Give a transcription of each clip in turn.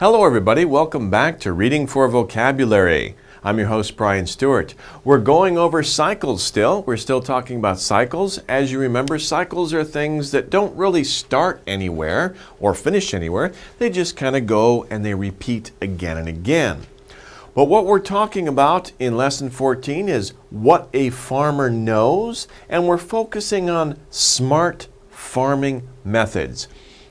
Hello everybody, welcome back to Reading for Vocabulary. I'm your host Brian Stewart. We're going over cycles still. We're still talking about cycles. As you remember, cycles are things that don't really start anywhere or finish anywhere. They just kind of go and they repeat again and again. But what we're talking about in Lesson 14 is what a farmer knows, and we're focusing on smart farming methods.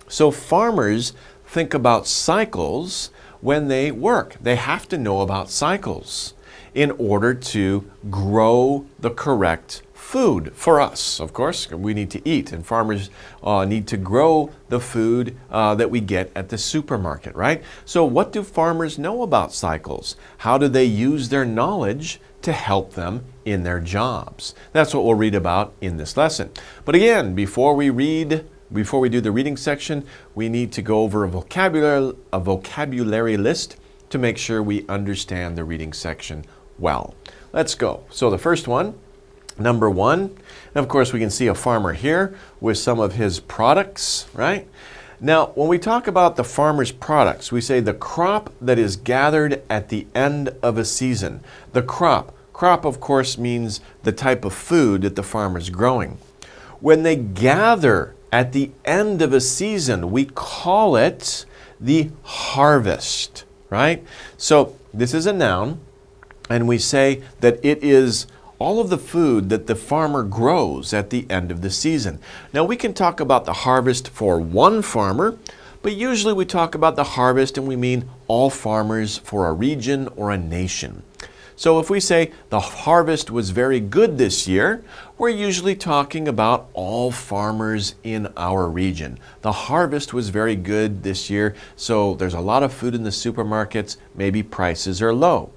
So farmers think about cycles when they work. They have to know about cycles in order to grow the correct food for us. Of course, we need to eat, and farmers need to grow the food that we get at the supermarket, right? So what do farmers know about cycles? How do they use their knowledge to help them in their jobs? That's what we'll read about in this lesson. But again, before we do the reading section, we need to go over a vocabulary list to make sure we understand the reading section well. Let's go. So the first one, number one, and of course we can see a farmer here with some of his products, right? Now, when we talk about the farmer's products, we say the crop that is gathered at the end of a season. The crop of course means the type of food that the farmer's growing. When they gather at the end of a season, we call it the harvest, right? So this is a noun, and we say that it is all of the food that the farmer grows at the end of the season. Now we can talk about the harvest for one farmer, but usually we talk about the harvest and we mean all farmers for a region or a nation. So if we say the harvest was very good this year, we're usually talking about all farmers in our region. The harvest was very good this year, so there's a lot of food in the supermarkets, maybe prices are low.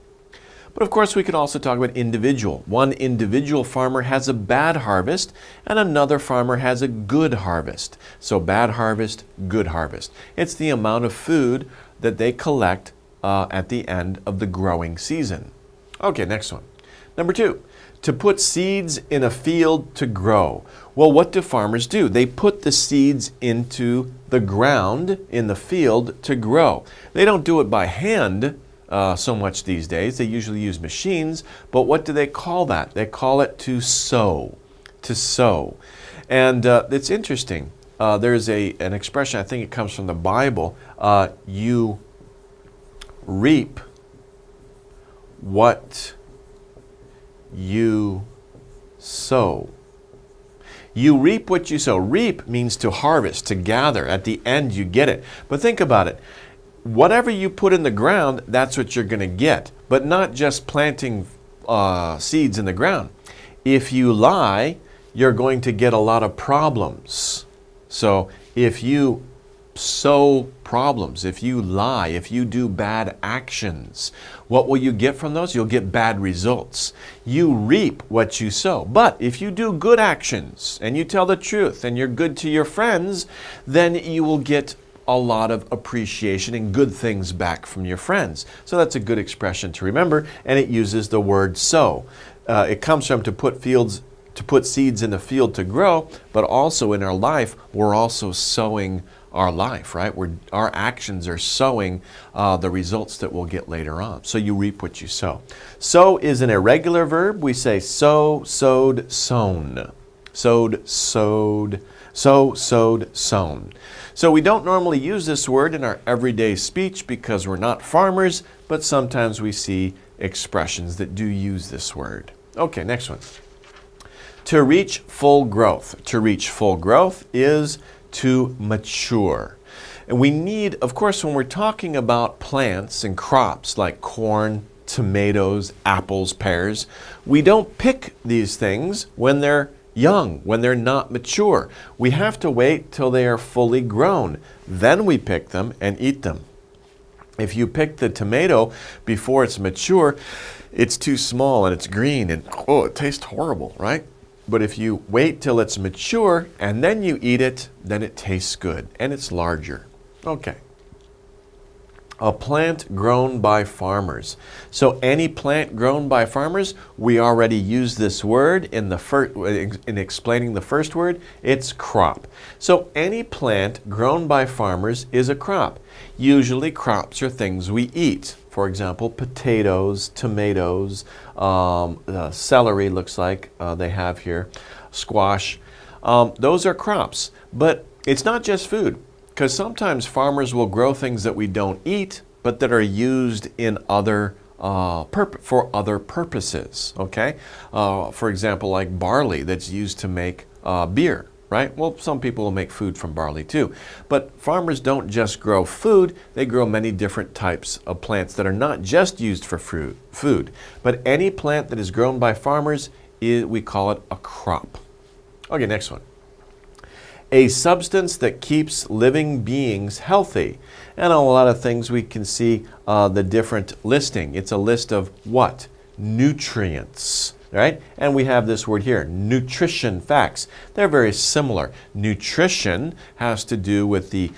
But of course we could also talk about individual. One individual farmer has a bad harvest and another farmer has a good harvest. So bad harvest, good harvest. It's the amount of food that they collect at the end of the growing season. Okay, next one. Number two, to put seeds in a field to grow. Well, what do farmers do? They put the seeds into the ground in the field to grow. They don't do it by hand so much these days. They usually use machines, but what do they call that? They call it to sow. To sow. And it's interesting. There's an expression, I think it comes from the Bible, you reap what you sow. You reap what you sow. Reap means to harvest, to gather. At the end you get it. But think about it. Whatever you put in the ground, that's what you're going to get. But not just planting seeds in the ground. If you lie, you're going to get a lot of problems. So if you sow problems, if you lie, if you do bad actions, what will you get from those? You'll get bad results. You reap what you sow. But if you do good actions and you tell the truth and you're good to your friends, then you will get a lot of appreciation and good things back from your friends. So that's a good expression to remember, and it uses the word sow. It comes from to put seeds in the field to grow, but also in our life, we're also sowing our life, right? Our actions are sowing the results that we'll get later on. So you reap what you sow. Sow is an irregular verb. We say sow, sowed, sown. Sowed, sowed, sow, sowed, sown. So we don't normally use this word in our everyday speech because we're not farmers, but sometimes we see expressions that do use this word. Okay, next one. To reach full growth. To reach full growth is to mature. And we need, of course, when we're talking about plants and crops like corn, tomatoes, apples, pears, we don't pick these things when they're young, when they're not mature. We have to wait till they are fully grown. Then we pick them and eat them. If you pick the tomato before it's mature, it's too small and it's green and it tastes horrible, right? But if you wait till it's mature and then you eat it, then it tastes good and it's larger. Okay. A plant grown by farmers. So any plant grown by farmers, we already used this word in explaining the first word. It's crop. So any plant grown by farmers is a crop. Usually crops are things we eat. For example, potatoes, tomatoes, celery looks like they have here, squash. Those are crops. But it's not just food. Because sometimes farmers will grow things that we don't eat, but that are used in for other purposes, okay? For example, like barley that's used to make beer, right? Well, some people will make food from barley too. But farmers don't just grow food, they grow many different types of plants that are not just used for food. But any plant that is grown by farmers, we call it a crop. Okay, next one. A substance that keeps living beings healthy. And a lot of things we can see the different listing. It's a list of what? Nutrients, right? And we have this word here, nutrition facts. They're very similar. Nutrition has to do with the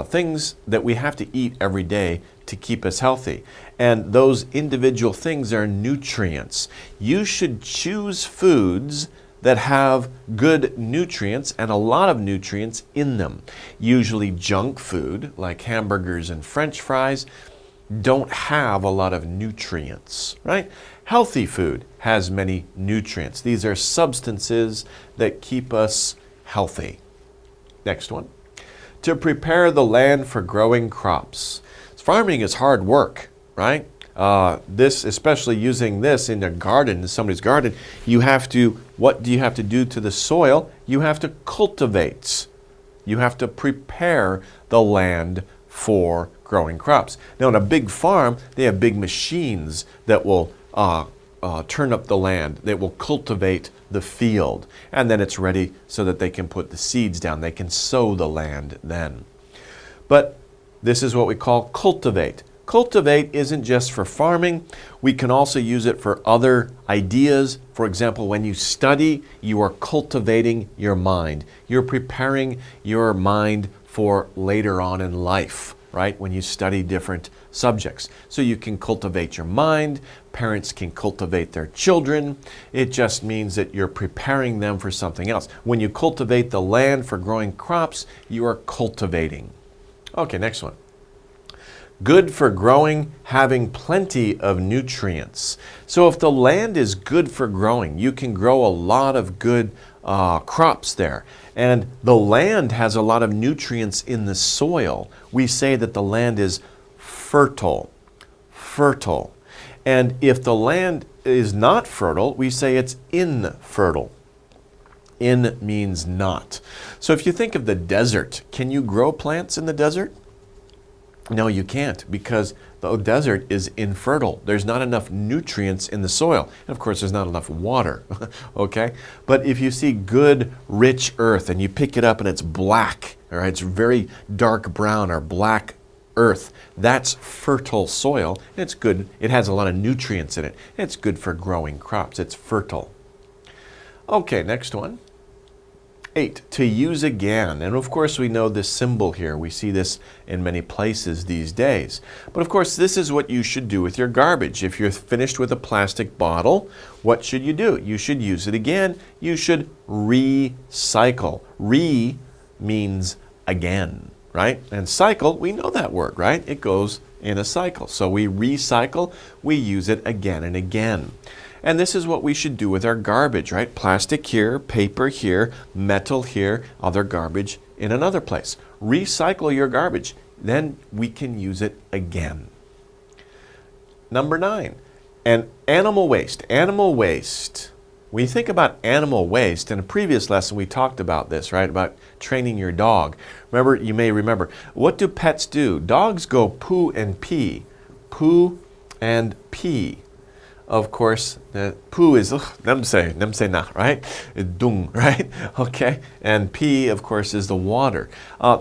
things that we have to eat every day to keep us healthy. And those individual things are nutrients. You should choose foods that have good nutrients and a lot of nutrients in them. Usually junk food, like hamburgers and French fries, don't have a lot of nutrients, right? Healthy food has many nutrients. These are substances that keep us healthy. Next one. To prepare the land for growing crops. Farming is hard work, right? This, especially using this in a garden, in somebody's garden, what do you have to do to the soil? You have to cultivate. You have to prepare the land for growing crops. Now, in a big farm, they have big machines that will turn up the land, that will cultivate the field, and then it's ready so that they can put the seeds down. They can sow the land then. But this is what we call cultivate. Cultivate isn't just for farming. We can also use it for other ideas. For example, when you study, you are cultivating your mind. You're preparing your mind for later on in life, right? When you study different subjects. So you can cultivate your mind. Parents can cultivate their children. It just means that you're preparing them for something else. When you cultivate the land for growing crops, you are cultivating. Okay, next one. Good for growing, having plenty of nutrients. So if the land is good for growing, you can grow a lot of good crops there. And the land has a lot of nutrients in the soil. We say that the land is fertile. Fertile. And if the land is not fertile, we say it's infertile. In means not. So if you think of the desert, can you grow plants in the desert? No, you can't, because the desert is infertile. There's not enough nutrients in the soil. And of course, there's not enough water, okay? But if you see good, rich earth and you pick it up and it's black, all right, it's very dark brown or black earth, that's fertile soil. And it's good. It has a lot of nutrients in it. It's good for growing crops. It's fertile. Okay, next one. 8, to use again. And of course we know this symbol here. We see this in many places these days. But of course this is what you should do with your garbage. If you're finished with a plastic bottle, what should you do? You should use it again. You should recycle. Re means again, right? And cycle, we know that word, right? It goes in a cycle. So we recycle, we use it again and again. And this is what we should do with our garbage, right? Plastic here, paper here, metal here, other garbage in another place. Recycle your garbage. Then we can use it again. Number 9, and animal waste. Animal waste. When you think about animal waste, in a previous lesson we talked about this, right? About training your dog. Remember, you may remember, what do pets do? Dogs go poo and pee. Poo and pee. Of course, the poo is namse na, right? Dung, right? Okay. And pee, of course, is the water.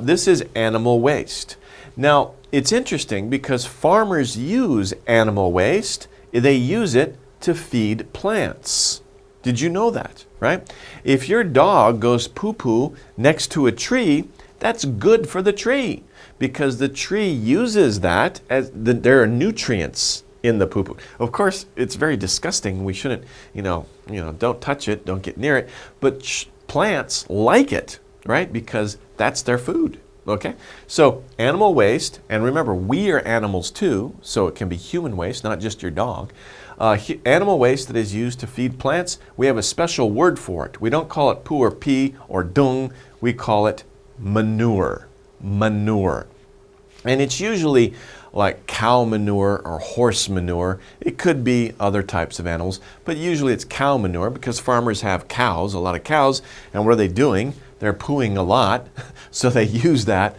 This is animal waste. Now, it's interesting because farmers use animal waste. They use it to feed plants. Did you know that, right? If your dog goes poo-poo next to a tree, that's good for the tree because the tree uses that as there are nutrients in the poo-poo. Of course, it's very disgusting. We shouldn't, don't touch it, don't get near it. But plants like it, right? Because that's their food. Okay? So animal waste, and remember, we are animals too, so it can be human waste, not just your dog. Animal waste that is used to feed plants, we have a special word for it. We don't call it poo or pee or dung. We call it manure. Manure. And it's usually like cow manure or horse manure. It could be other types of animals, but usually it's cow manure because farmers have cows, a lot of cows, and what are they doing? They're pooing a lot, so they use that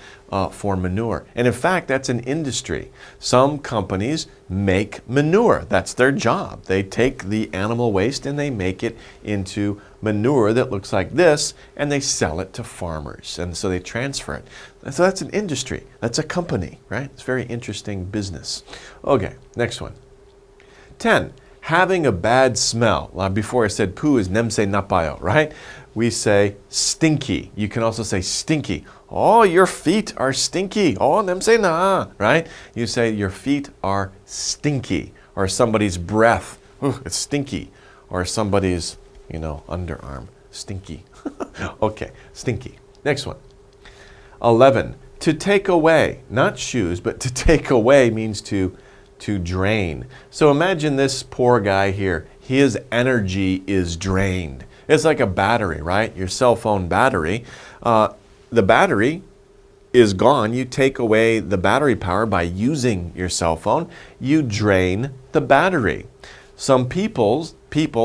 for manure. And in fact, that's an industry. Some companies make manure. That's their job. They take the animal waste and they make it into manure that looks like this, and they sell it to farmers. And so they transfer it. So that's an industry. That's a company, right? It's a very interesting business. Okay, next one. 10. Having a bad smell. Before I said poo is nemse napayo, right? We say stinky. You can also say stinky. Oh, your feet are stinky. Oh, nemse na, right? You say your feet are stinky. Or somebody's breath, it's stinky. Or somebody's, underarm, stinky. Okay, stinky. Next one. 11. To take away. Not shoes, but to take away means to drain. So imagine this poor guy here. His energy is drained. It's like a battery, right? Your cell phone battery. The battery is gone. You take away the battery power by using your cell phone. You drain the battery. Some people,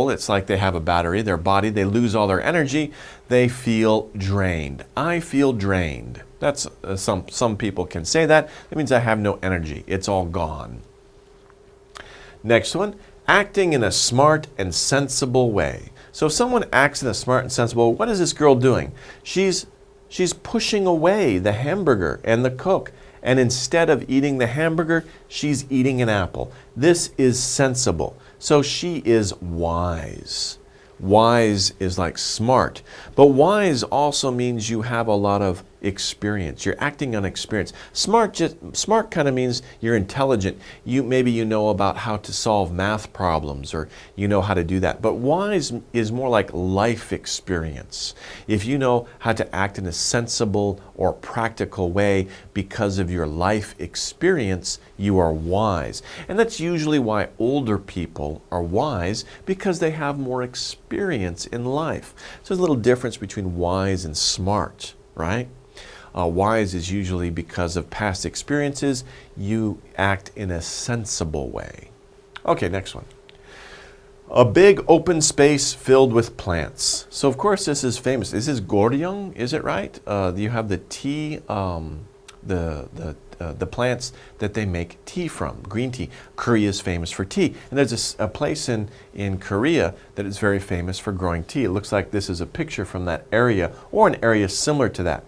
it's like they have a battery, their body, they lose all their energy. They feel drained. I feel drained. That's some people can say that. That means I have no energy. It's all gone. Next one, acting in a smart and sensible way. So if someone acts in a smart and sensible way, what is this girl doing? She's pushing away the hamburger and the Coke. And instead of eating the hamburger, she's eating an apple. This is sensible. So she is wise. Wise is like smart. But wise also means you have a lot of experience. You're acting on experience. Smart kind of means you're intelligent. Maybe you know about how to solve math problems, or you know how to do that. But wise is more like life experience. If you know how to act in a sensible or practical way because of your life experience, you are wise. And that's usually why older people are wise, because they have more experience in life. So there's a little difference between wise and smart, right? Wise is usually because of past experiences. You act in a sensible way. Okay, next one. A big open space filled with plants. So of course this is famous. This is Goryeo, is it right? You have the tea, the plants that they make tea from, green tea. Korea is famous for tea. And there's a place in Korea that is very famous for growing tea. It looks like this is a picture from that area or an area similar to that.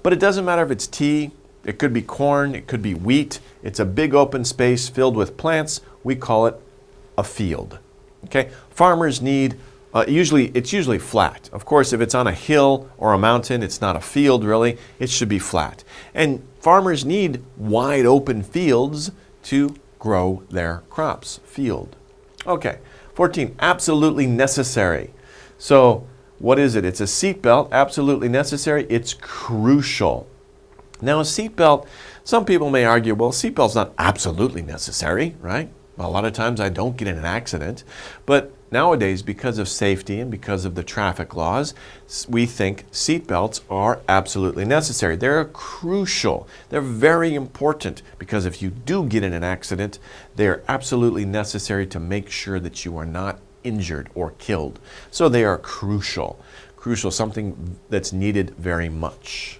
But it doesn't matter if it's tea, it could be corn, it could be wheat. It's a big open space filled with plants. We call it a field. Okay? Farmers need, it's usually flat. Of course, if it's on a hill or a mountain, it's not a field really. It should be flat. And farmers need wide open fields to grow their crops. Field. Okay. 14. Absolutely necessary. So what is it? It's a seatbelt. Absolutely necessary. It's crucial. Now a seatbelt, some people may argue, well, a seatbelt's not absolutely necessary, right? Well, a lot of times I don't get in an accident. But nowadays, because of safety and because of the traffic laws, we think seatbelts are absolutely necessary. They're crucial. They're very important because if you do get in an accident, they're absolutely necessary to make sure that you are not injured or killed. So they are crucial. Crucial, something that's needed very much.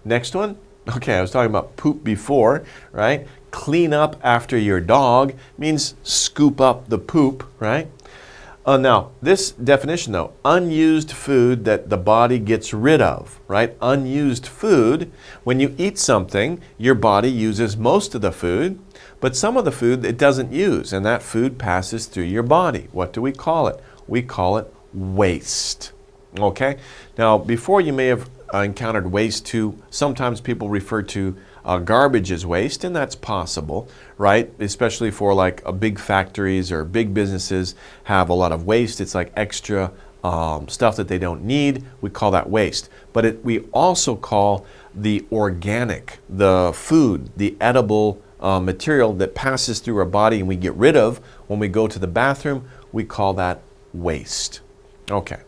Next one. Okay, I was talking about poop before, right? Clean up after your dog means scoop up the poop, right? Now, this definition though, unused food that the body gets rid of, right? Unused food, when you eat something, your body uses most of the food, but some of the food it doesn't use, and that food passes through your body. What do we call it? We call it waste, okay? Now, before you may have encountered waste too. Sometimes people refer to garbage as waste, and that's possible, right? Especially for like big factories or big businesses have a lot of waste. It's like extra stuff that they don't need. We call that waste. But we also call the organic, the food, the edible material that passes through our body and we get rid of when we go to the bathroom, we call that waste. Okay.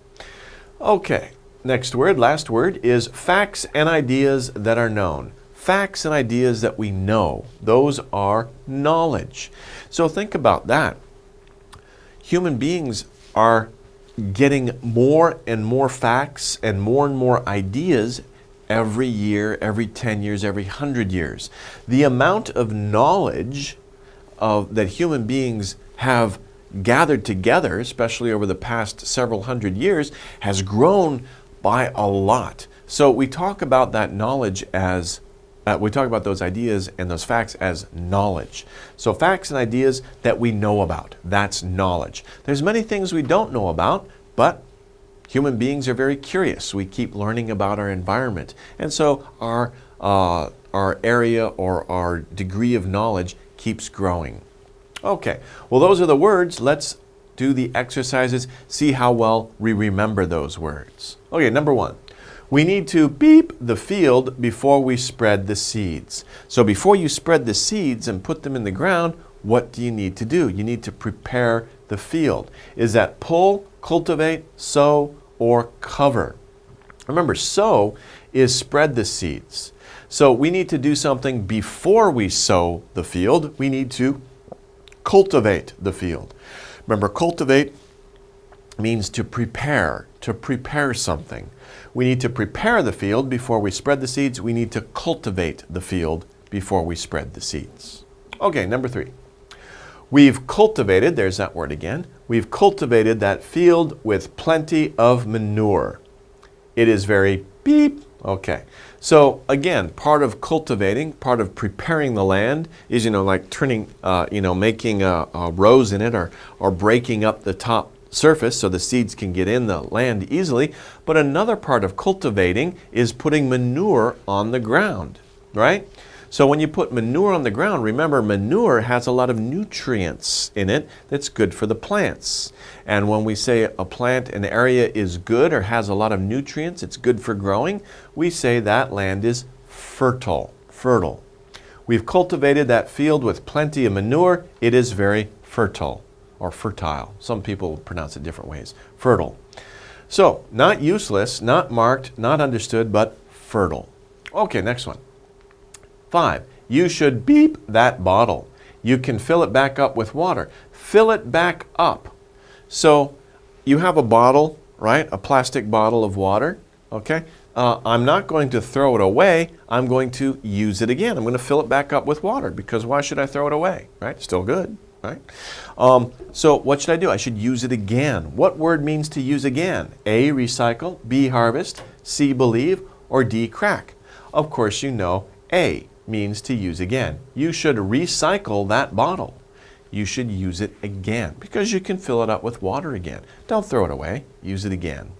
Okay. Next word, last word, is facts and ideas that are known. Facts and ideas that we know. Those are knowledge. So think about that. Human beings are getting more and more facts and more ideas every year, every 10 years, every 100 years. The amount of knowledge that human beings have gathered together, especially over the past several hundred years, has grown by a lot. So we talk about that knowledge as, we talk about those ideas and those facts as knowledge. So facts and ideas that we know about, that's knowledge. There's many things we don't know about, but human beings are very curious. We keep learning about our environment. And so our area or our degree of knowledge keeps growing. Okay, well those are the words. Let's do the exercises, see how well we remember those words. Okay, number 1. We need to beep the field before we spread the seeds. So before you spread the seeds and put them in the ground, what do you need to do? You need to prepare the field. Is that pull, cultivate, sow, or cover? Remember, sow is spread the seeds. So we need to do something before we sow the field. We need to cultivate the field. Remember, cultivate means to prepare something. We need to prepare the field before we spread the seeds. We need to cultivate the field before we spread the seeds. Okay, number 3. We've cultivated, there's that word again, we've cultivated that field with plenty of manure. It is very beep. Okay, so again, part of cultivating, part of preparing the land is, like turning, making rows in it or breaking up the top surface so the seeds can get in the land easily. But another part of cultivating is putting manure on the ground, right? So when you put manure on the ground, remember manure has a lot of nutrients in it that's good for the plants. And when we say a plant, an area is good or has a lot of nutrients, it's good for growing, we say that land is fertile. We've cultivated that field with plenty of manure. It is very fertile or fertile. Some people pronounce it different ways. Fertile. So not useless, not marked, not understood, but fertile. Okay, next one. 5. You should beep that bottle. You can fill it back up with water. Fill it back up. So you have a bottle, right? A plastic bottle of water, okay? I'm not going to throw it away. I'm going to use it again. I'm going to fill it back up with water because why should I throw it away, right? Still good, right? So what should I do? I should use it again. What word means to use again? A, recycle, B, harvest, C, believe, or D, crack? Of course, you know A means to use again. You should recycle that bottle. You should use it again because you can fill it up with water again. Don't throw it away. Use it again.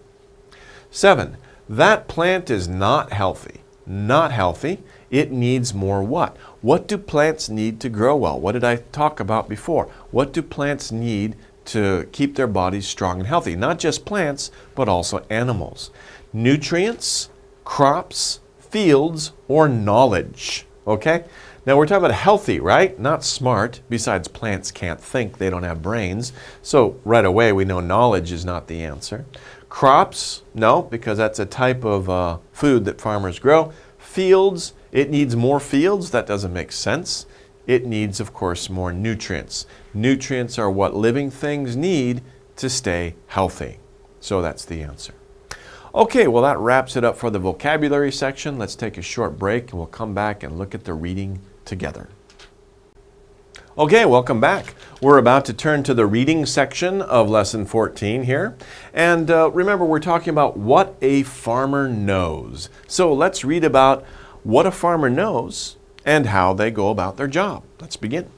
7. That plant is not healthy. Not healthy. It needs more what? What do plants need to grow well? What did I talk about before? What do plants need to keep their bodies strong and healthy? Not just plants, but also animals. Nutrients, crops, fields, or knowledge. Okay? Now we're talking about healthy, right? Not smart. Besides, plants can't think. They don't have brains. So right away we know knowledge is not the answer. Crops, no, because that's a type of food that farmers grow. Fields, it needs more fields. That doesn't make sense. It needs, of course, more nutrients. Nutrients are what living things need to stay healthy. So that's the answer. Okay, well that wraps it up for the vocabulary section. Let's take a short break and we'll come back and look at the reading together. Okay, welcome back. We're about to turn to the reading section of lesson 14 here. And remember, we're talking about what a farmer knows. So let's read about what a farmer knows and how they go about their job. Let's begin.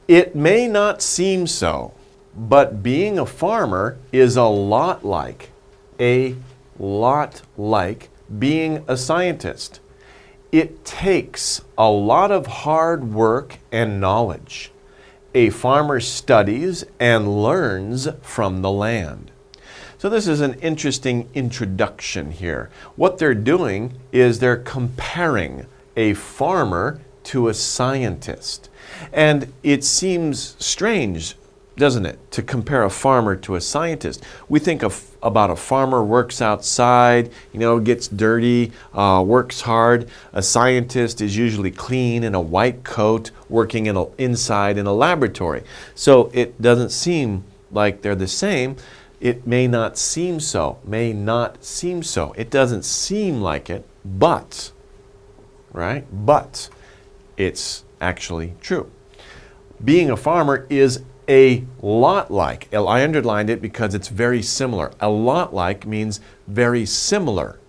It may not seem so, but being a farmer is a lot like being a scientist. It takes a lot of hard work and knowledge. A farmer studies and learns from the land. So this is an interesting introduction here. What they're doing is they're comparing a farmer to a scientist. And it seems strange, doesn't it, to compare a farmer to a scientist. We think about a farmer works outside, gets dirty, works hard. A scientist is usually clean in a white coat, working inside in a laboratory. So it doesn't seem like they're the same. It may not seem so, It doesn't seem like it, but, right? But it's actually true. Being a farmer is a lot like. I underlined it because it's very similar. A lot like means very similar.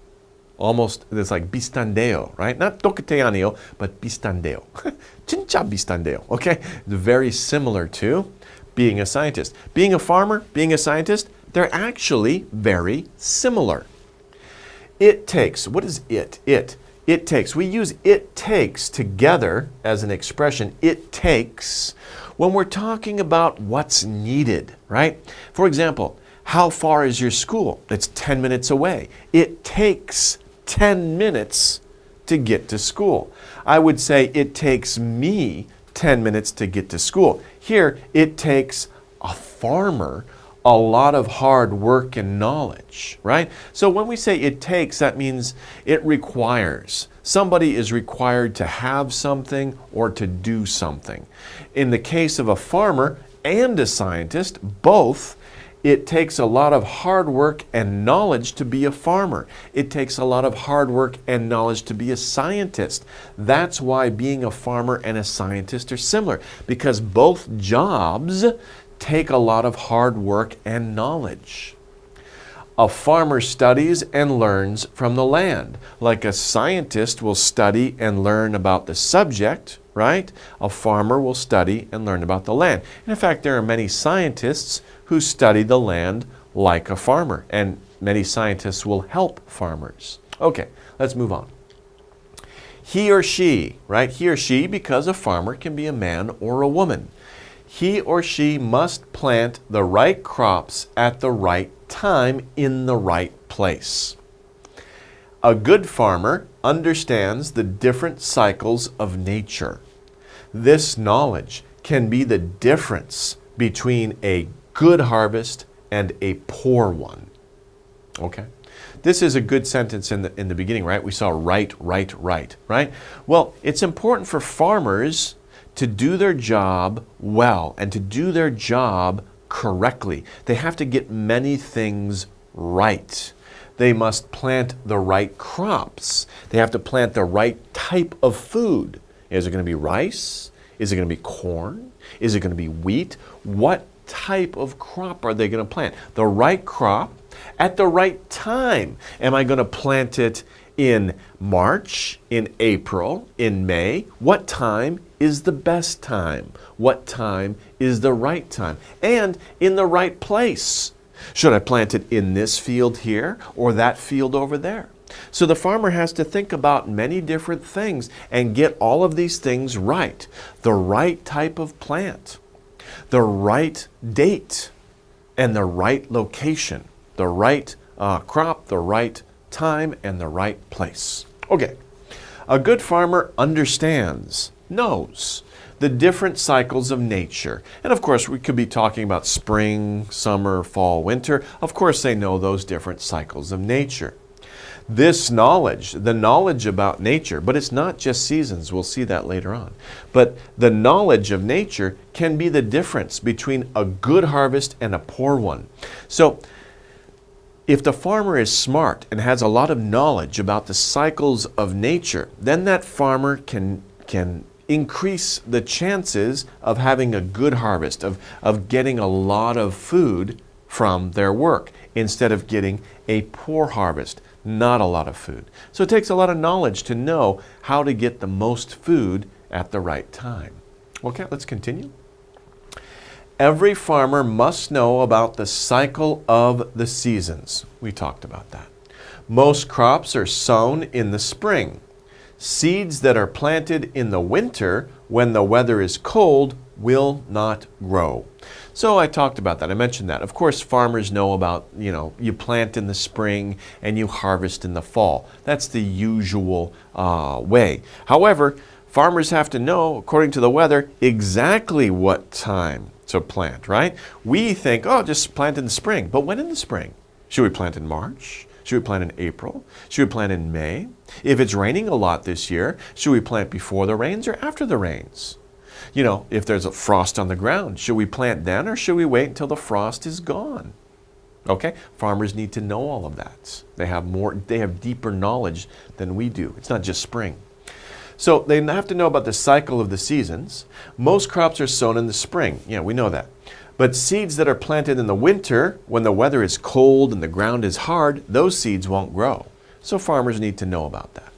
Almost, it's like bistandeo, right? Not toqueteaneo, but bistandeo. Chincha bistandeo, okay? Very similar to being a scientist. Being a farmer, being a scientist, they're actually very similar. It takes, what is it? It takes. We use it takes together as an expression. It takes when we're talking about what's needed, right? For example, how far is your school? It's 10 minutes away. It takes 10 minutes to get to school. I would say it takes me 10 minutes to get to school. Here, it takes a farmer a lot of hard work and knowledge, right? So when we say it takes, that means it requires. Somebody is required to have something or to do something. In the case of a farmer and a scientist, both, it takes a lot of hard work and knowledge to be a farmer. It takes a lot of hard work and knowledge to be a scientist. That's why being a farmer and a scientist are similar, because both jobs take a lot of hard work and knowledge. A farmer studies and learns from the land. Like a scientist will study and learn about the subject, right? A farmer will study and learn about the land. And in fact, there are many scientists who study the land like a farmer, and many scientists will help farmers. Okay, let's move on. He or she, right? He or she, because a farmer can be a man or a woman. He or she must plant the right crops at the right time in the right place. A good farmer understands the different cycles of nature. This knowledge can be the difference between a good harvest and a poor one. Okay? This is a good sentence in the beginning, right? We saw right. Well, it's important for farmers to do their job well and to do their job correctly. They have to get many things right. They must plant the right crops. They have to plant the right type of food. Is it going to be rice? Is it going to be corn? Is it going to be wheat? What type of crop are they going to plant? The right crop at the right time. Am I going to plant it in March, in April, in May? What time is the best time? What time is the right time? And in the right place. Should I plant it in this field here or that field over there? So the farmer has to think about many different things and get all of these things right. The right type of plant, the right date, and the right location, the right crop, the right time, and the right place. Okay, a good farmer understands, knows the different cycles of nature. And of course, we could be talking about spring, summer, fall, winter. Of course, they know those different cycles of nature. This knowledge, the knowledge about nature, but it's not just seasons, we'll see that later on. But the knowledge of nature can be the difference between a good harvest and a poor one. So, if the farmer is smart and has a lot of knowledge about the cycles of nature, then that farmer can increase the chances of having a good harvest, of getting a lot of food from their work, instead of getting a poor harvest, not a lot of food. So it takes a lot of knowledge to know how to get the most food at the right time. Okay, let's continue. Every farmer must know about the cycle of the seasons. We talked about that. Most crops are sown in the spring. Seeds that are planted in the winter when the weather is cold will not grow. So I talked about that. I mentioned that. Of course, farmers know about, you plant in the spring and you harvest in the fall. That's the usual way. However, farmers have to know, according to the weather, exactly what time to plant, right? We think, oh, just plant in the spring. But when in the spring? Should we plant in March? Should we plant in April? Should we plant in May? If it's raining a lot this year, should we plant before the rains or after the rains? If there's a frost on the ground, should we plant then or should we wait until the frost is gone? Okay, farmers need to know all of that. They have deeper knowledge than we do. It's not just spring. So they have to know about the cycle of the seasons. Most crops are sown in the spring. Yeah, we know that. But seeds that are planted in the winter, when the weather is cold and the ground is hard, those seeds won't grow. So farmers need to know about that.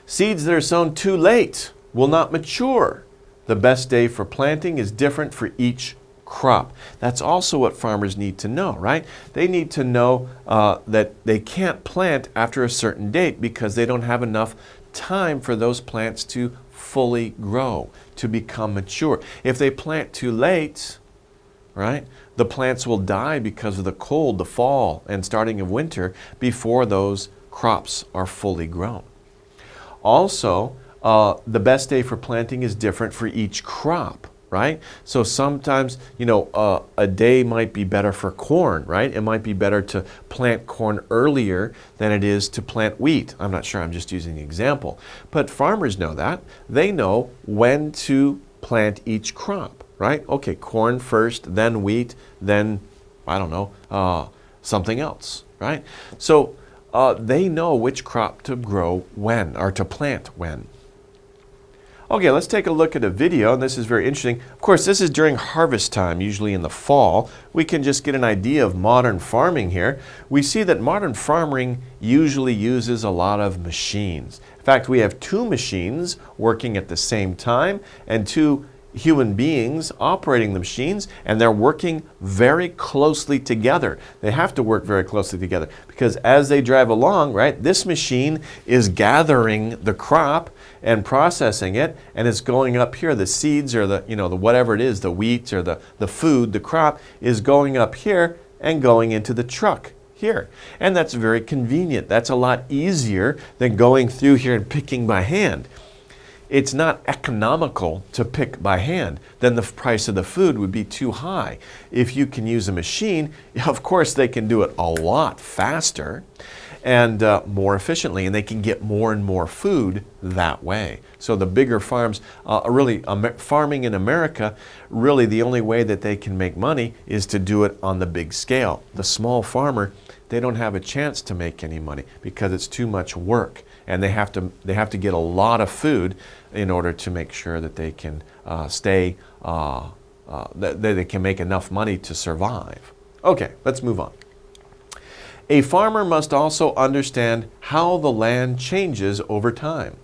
Seeds that are sown too late will not mature. The best day for planting is different for each crop. That's also what farmers need to know, right? They need to know that they can't plant after a certain date because they don't have enough time for those plants to fully grow, to become mature. If they plant too late, right, the plants will die because of the cold, the fall, and starting of winter before those crops are fully grown. Also, the best day for planting is different for each crop, right? So sometimes, a day might be better for corn, right? It might be better to plant corn earlier than it is to plant wheat. I'm not sure, I'm just using an example. But farmers know that. They know when to plant each crop, right? Okay, corn first, then wheat, then, I don't know, something else, right? So they know which crop to grow when, or to plant when. Okay, let's take a look at a video, and this is very interesting. Of course, this is during harvest time, usually in the fall. We can just get an idea of modern farming here. We see that modern farming usually uses a lot of machines. In fact, we have two machines working at the same time, and two human beings operating the machines, and they're working very closely together. They have to work very closely together because as they drive along, right, this machine is gathering the crop and processing it, and it's going up here. The seeds or the whatever it is, the wheat or the food, the crop is going up here and going into the truck here. And that's very convenient. That's a lot easier than going through here and picking by hand. It's not economical to pick by hand. Then the price of the food would be too high. If you can use a machine, of course they can do it a lot faster and more efficiently, and they can get more and more food that way. So the bigger farms, farming in America, really the only way that they can make money is to do it on the big scale. The small farmer, they don't have a chance to make any money because it's too much work, and they have to get a lot of food in order to make sure that they can that they can make enough money to survive. Okay, let's move on. A farmer must also understand how the land changes over time.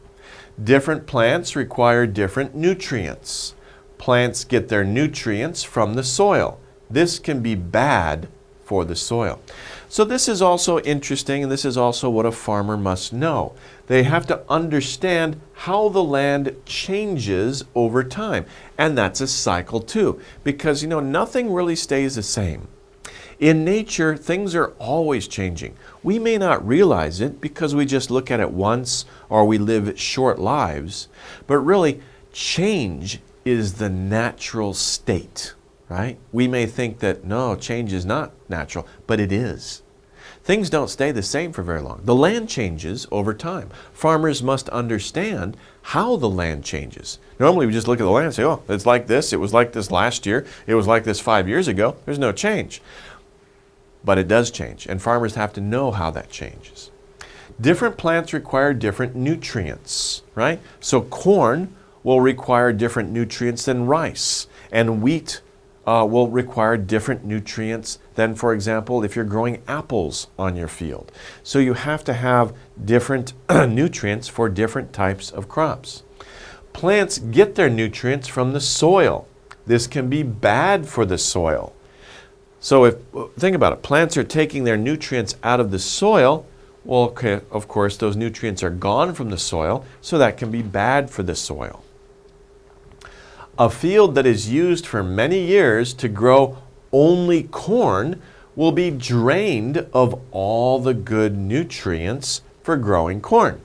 Different plants require different nutrients. Plants get their nutrients from the soil. This can be bad for the soil. So this is also interesting, and this is also what a farmer must know. They have to understand how the land changes over time. And that's a cycle too, because nothing really stays the same. In nature, things are always changing. We may not realize it because we just look at it once or we live short lives, but really change is the natural state, right? We may think that no, change is not natural, but it is. Things don't stay the same for very long. The land changes over time. Farmers must understand how the land changes. Normally we just look at the land and say, oh, it's like this, it was like this last year, it was like this 5 years ago. There's no change. But it does change, and farmers have to know how that changes. Different plants require different nutrients, right? So corn will require different nutrients than rice, and wheat will require different nutrients than, for example, if you're growing apples on your field. So you have to have different nutrients for different types of crops. Plants get their nutrients from the soil. This can be bad for the soil. So think about it. Plants are taking their nutrients out of the soil. Well, okay, of course, those nutrients are gone from the soil, so that can be bad for the soil. A field that is used for many years to grow only corn will be drained of all the good nutrients for growing corn.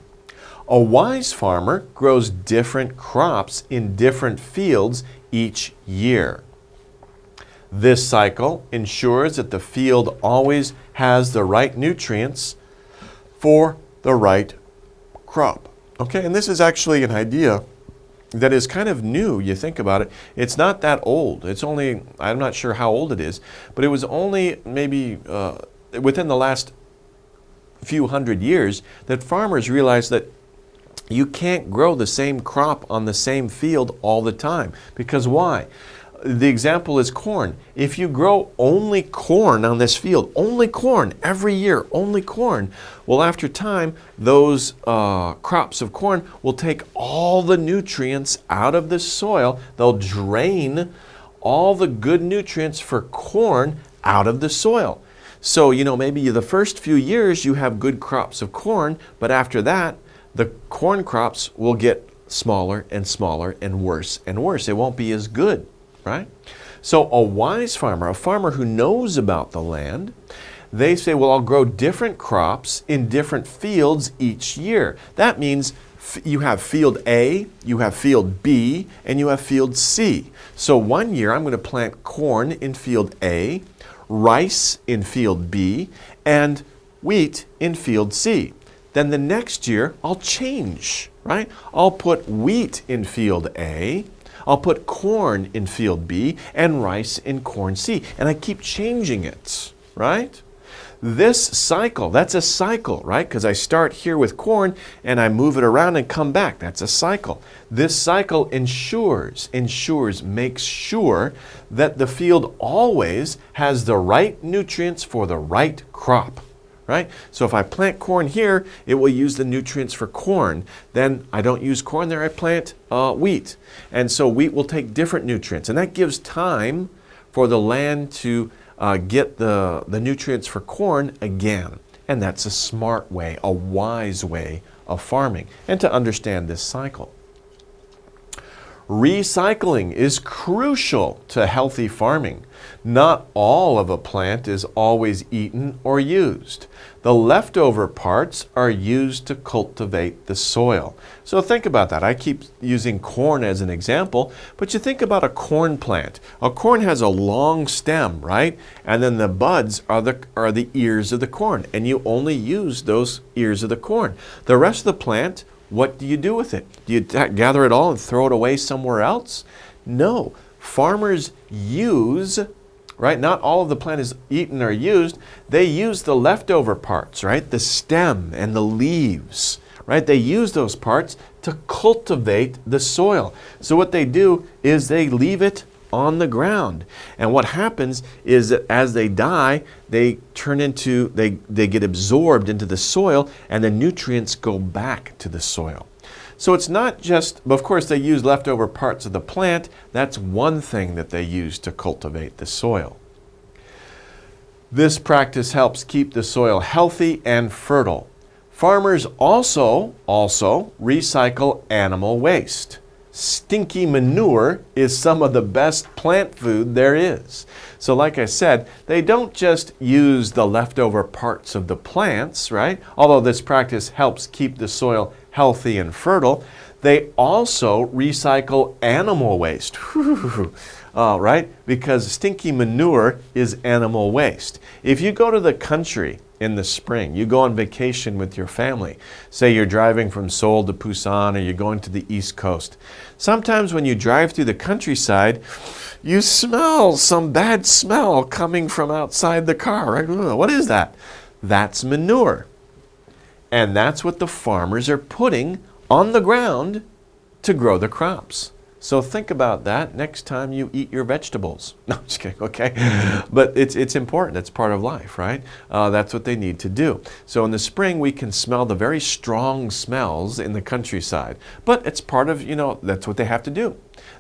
A wise farmer grows different crops in different fields each year. This cycle ensures that the field always has the right nutrients for the right crop. Okay, and this is actually an idea that is kind of new. You think about it, it's not that old. It's only, I'm not sure how old it is, but it was only maybe within the last few hundred years that farmers realized that you can't grow the same crop on the same field all the time. Because why? The example is corn. If you grow only corn on this field, only corn every year, only corn, well, after time, those crops of corn will take all the nutrients out of the soil. They'll drain all the good nutrients for corn out of the soil. So, maybe the first few years you have good crops of corn, but after that, the corn crops will get smaller and smaller and worse and worse. It won't be as good. Right? So a wise farmer, a farmer who knows about the land, they say, well, I'll grow different crops in different fields each year. That means you have field A, you have field B, and you have field C. So one year I'm going to plant corn in field A, rice in field B, and wheat in field C. Then the next year I'll change, right? I'll put wheat in field A, I'll put corn in field B and rice in corn C. And I keep changing it, right? This cycle, that's a cycle, right? Because I start here with corn and I move it around and come back. That's a cycle. This cycle makes sure that the field always has the right nutrients for the right crop. Right? So if I plant corn here, it will use the nutrients for corn. Then I don't use corn there, I plant wheat. And so wheat will take different nutrients. And that gives time for the land to get the nutrients for corn again. And that's a smart way, a wise way of farming, and to understand this cycle. Recycling is crucial to healthy farming. Not all of a plant is always eaten or used. The leftover parts are used to cultivate the soil. So think about that. I keep using corn as an example, but you think about a corn plant. A corn has a long stem, right? And then the buds are the ears of the corn, and you only use those ears of the corn. The rest of the plant, what do you do with it? Do you gather it all and throw it away somewhere else? No. Farmers use, right? Not all of the plant is eaten or used. They use the leftover parts, right? The stem and the leaves, right? They use those parts to cultivate the soil. So what they do is they leave it on the ground. And what happens is that as they die, they get absorbed into the soil, and the nutrients go back to the soil. So it's not just, of course they use leftover parts of the plant. That's one thing that they use to cultivate the soil. This practice helps keep the soil healthy and fertile. Farmers also recycle animal waste. Stinky manure is some of the best plant food there is. So like I said, they don't just use the leftover parts of the plants, right? Although this practice helps keep the soil healthy and fertile, they also recycle animal waste. Right? Because stinky manure is animal waste. If you go to the country in the spring, you go on vacation with your family, say you're driving from Seoul to Busan, or you're going to the East Coast. Sometimes when you drive through the countryside, you smell some bad smell coming from outside the car, right? What is that? That's manure. And that's what the farmers are putting on the ground to grow the crops. So think about that next time you eat your vegetables. No, I'm just kidding, okay? But it's important. It's part of life, right? That's what they need to do. So in the spring, we can smell the very strong smells in the countryside. But it's part of, that's what they have to do.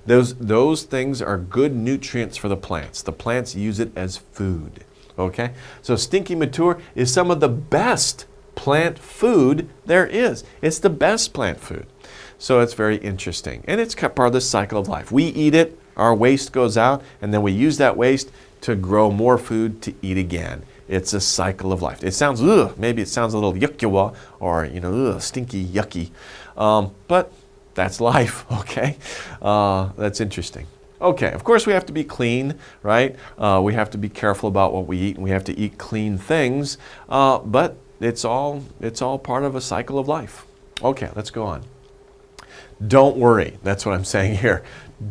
Those things are good nutrients for the plants. The plants use it as food. Okay? So stinky mature is some of the best plant food there is. It's the best plant food. So it's very interesting. And it's part of the cycle of life. We eat it, our waste goes out, and then we use that waste to grow more food to eat again. It's a cycle of life. It sounds, maybe it sounds a little yuckiwa or, stinky, yucky. But that's life, okay? That's interesting. Okay, of course we have to be clean, right? We have to be careful about what we eat, and we have to eat clean things. But it's all part of a cycle of life. Okay, let's go on. Don't worry. That's what I'm saying here.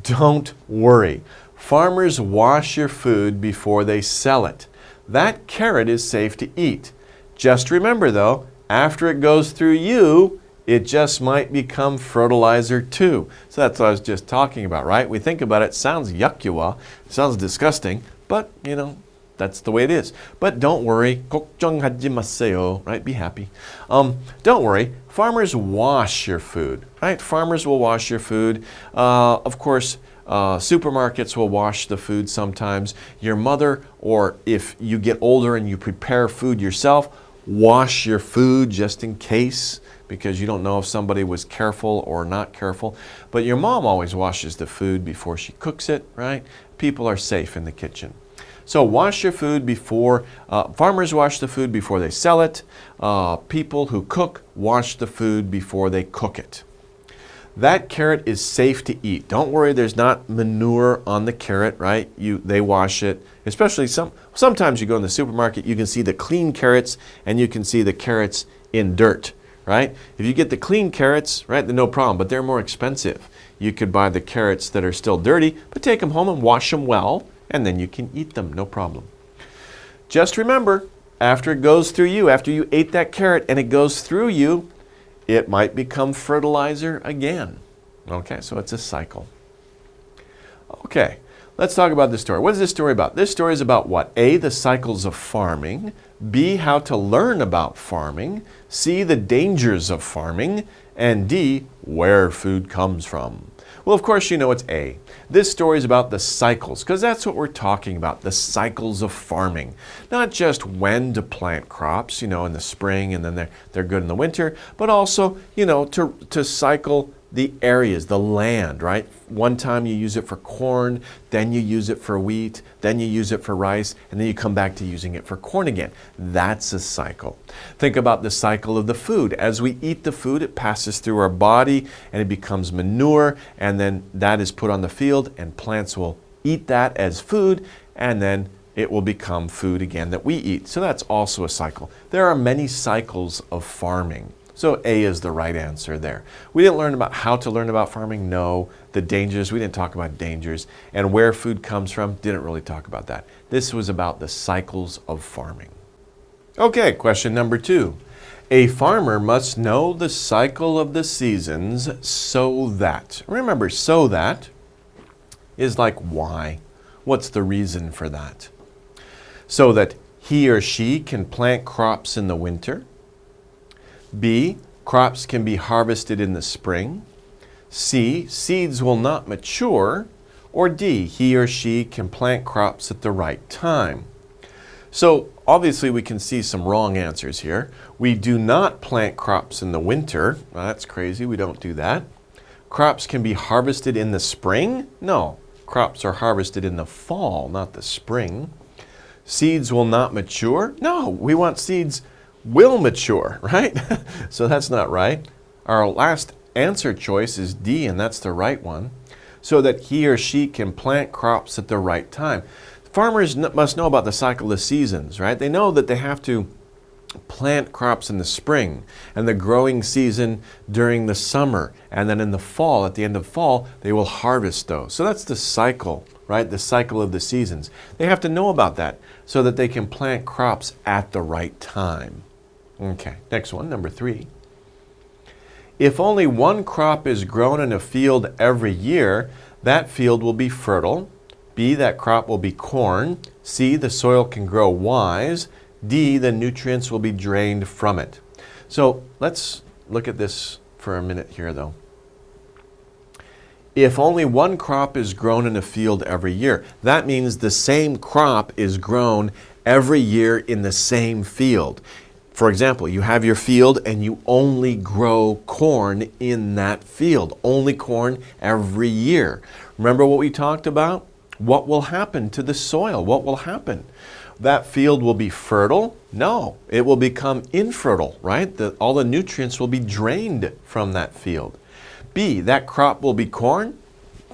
Don't worry. Farmers wash your food before they sell it. That carrot is safe to eat. Just remember though, after it goes through you, it just might become fertilizer too. So that's what I was just talking about, right? We think about it, sounds yuckiwa, sounds disgusting, but that's the way it is. But don't worry, 걱정하지 마세요, right? Be happy. Don't worry, farmers wash your food, right? Farmers will wash your food. Of course, supermarkets will wash the food sometimes. Your mother, or if you get older and you prepare food yourself, wash your food just in case, because you don't know if somebody was careful or not careful. But your mom always washes the food before she cooks it, right? People are safe in the kitchen. So wash your food before, farmers wash the food before they sell it. People who cook wash the food before they cook it. That carrot is safe to eat. Don't worry, there's not manure on the carrot, right? They wash it. Especially sometimes you go in the supermarket, you can see the clean carrots and you can see the carrots in dirt, right? If you get the clean carrots, right, then no problem, but they're more expensive. You could buy the carrots that are still dirty, but take them home and wash them well, and then you can eat them, no problem. Just remember, after it goes through you, after you ate that carrot and it goes through you, it might become fertilizer again. Okay, so it's a cycle. Okay, let's talk about this story. What is this story about? This story is about what? A, the cycles of farming. B, how to learn about farming. C, the dangers of farming. And D, where food comes from. Well, of course, it's A. This story is about the cycles, because that's what we're talking about, the cycles of farming. Not just when to plant crops, in the spring and then they're good in the winter, but also, to cycle the areas, the land, right? One time you use it for corn, then you use it for wheat, then you use it for rice, and then you come back to using it for corn again. That's a cycle. Think about the cycle of the food. As we eat the food, it passes through our body and it becomes manure, and then that is put on the field and plants will eat that as food, and then it will become food again that we eat. So that's also a cycle. There are many cycles of farming. So A is the right answer there. We didn't learn about how to learn about farming. No. The dangers, we didn't talk about dangers. And where food comes from, didn't really talk about that. This was about the cycles of farming. Okay, question number 2. A farmer must know the cycle of the seasons so that. Remember, so that is like why. What's the reason for that? So that he or she can plant crops in the winter. B, crops can be harvested in the spring. C, seeds will not mature. Or D, he or she can plant crops at the right time. So obviously we can see some wrong answers here. We do not plant crops in the winter. Well, that's crazy, we don't do that. Crops can be harvested in the spring? No, crops are harvested in the fall, not the spring. Seeds will not mature? No, we want seeds will mature, right? So that's not right. Our last answer choice is D, and that's the right one. So that he or she can plant crops at the right time. Farmers must know about the cycle of seasons, right? They know that they have to plant crops in the spring and the growing season during the summer, and then in the fall, at the end of fall, they will harvest those. So that's the cycle, right? The cycle of the seasons. They have to know about that so that they can plant crops at the right time. Okay, next one, number 3. If only one crop is grown in a field every year, that field will be fertile. B, that crop will be corn. C, the soil can grow wise. D, the nutrients will be drained from it. So let's look at this for a minute here though. if only one crop is grown in a field every year, that means the same crop is grown every year in the same field. For example, you have your field and you only grow corn in that field, only corn every year. Remember what we talked about? What will happen to the soil? What will happen? That field will be fertile? No, it will become infertile, right? All the nutrients will be drained from that field. B, that crop will be corn?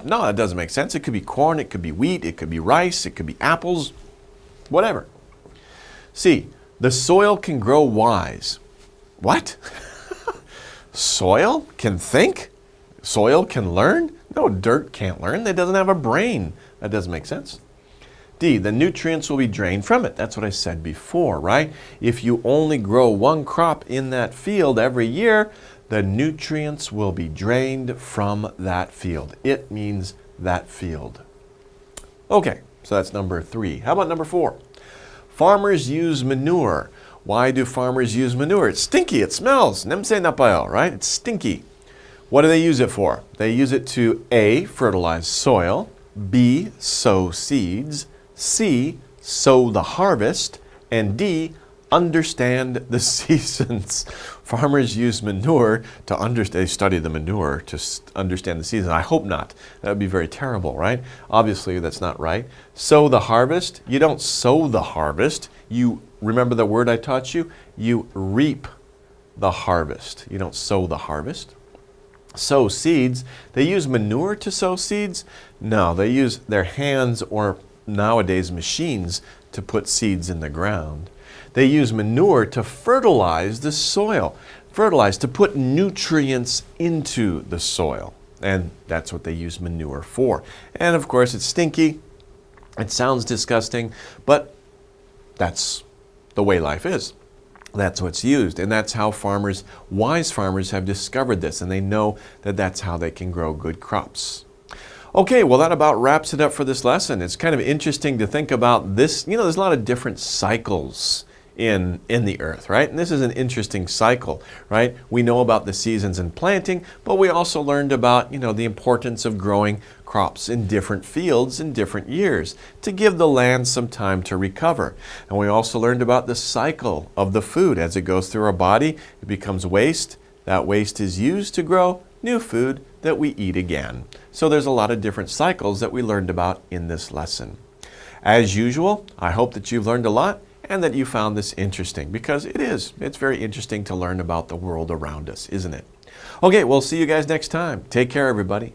No, that doesn't make sense. It could be corn, it could be wheat, it could be rice, it could be apples, whatever. C, the soil can grow wise. What? Soil can think? Soil can learn? No, dirt can't learn. It doesn't have a brain. That doesn't make sense. D, the nutrients will be drained from it. That's what I said before, right? If you only grow one crop in that field every year, the nutrients will be drained from that field. It means that field. Okay, so that's number 3. How about number 4? Farmers use manure. Why do farmers use manure? It's stinky, it smells. 냄새 나빠요, right? It's stinky. What do they use it for? They use it to A, fertilize soil, B, sow seeds, C, sow the harvest, and D, understand the seasons. Farmers use manure to understand, they study the manure to understand the season. I hope not. That would be very terrible, right? Obviously, that's not right. Sow the harvest. You don't sow the harvest. You, remember the word I taught you? You reap the harvest. You don't sow the harvest. Sow seeds. They use manure to sow seeds? No, they use their hands or nowadays machines to put seeds in the ground. They use manure to fertilize the soil. Fertilize, to put nutrients into the soil. And that's what they use manure for. And of course, it's stinky. It sounds disgusting, but that's the way life is. That's what's used. And that's how farmers, wise farmers, have discovered this. And they know that that's how they can grow good crops. Okay, well, that about wraps it up for this lesson. It's kind of interesting to think about this. You know, there's a lot of different cycles in the earth, right? And this is an interesting cycle, right? We know about the seasons in planting, but we also learned about, you know, the importance of growing crops in different fields in different years to give the land some time to recover. And we also learned about the cycle of the food. As it goes through our body, it becomes waste. That waste is used to grow new food that we eat again. So there's a lot of different cycles that we learned about in this lesson. As usual, I hope that you've learned a lot and that you found this interesting, because it is. It's very interesting to learn about the world around us, isn't it? Okay, we'll see you guys next time. Take care, everybody.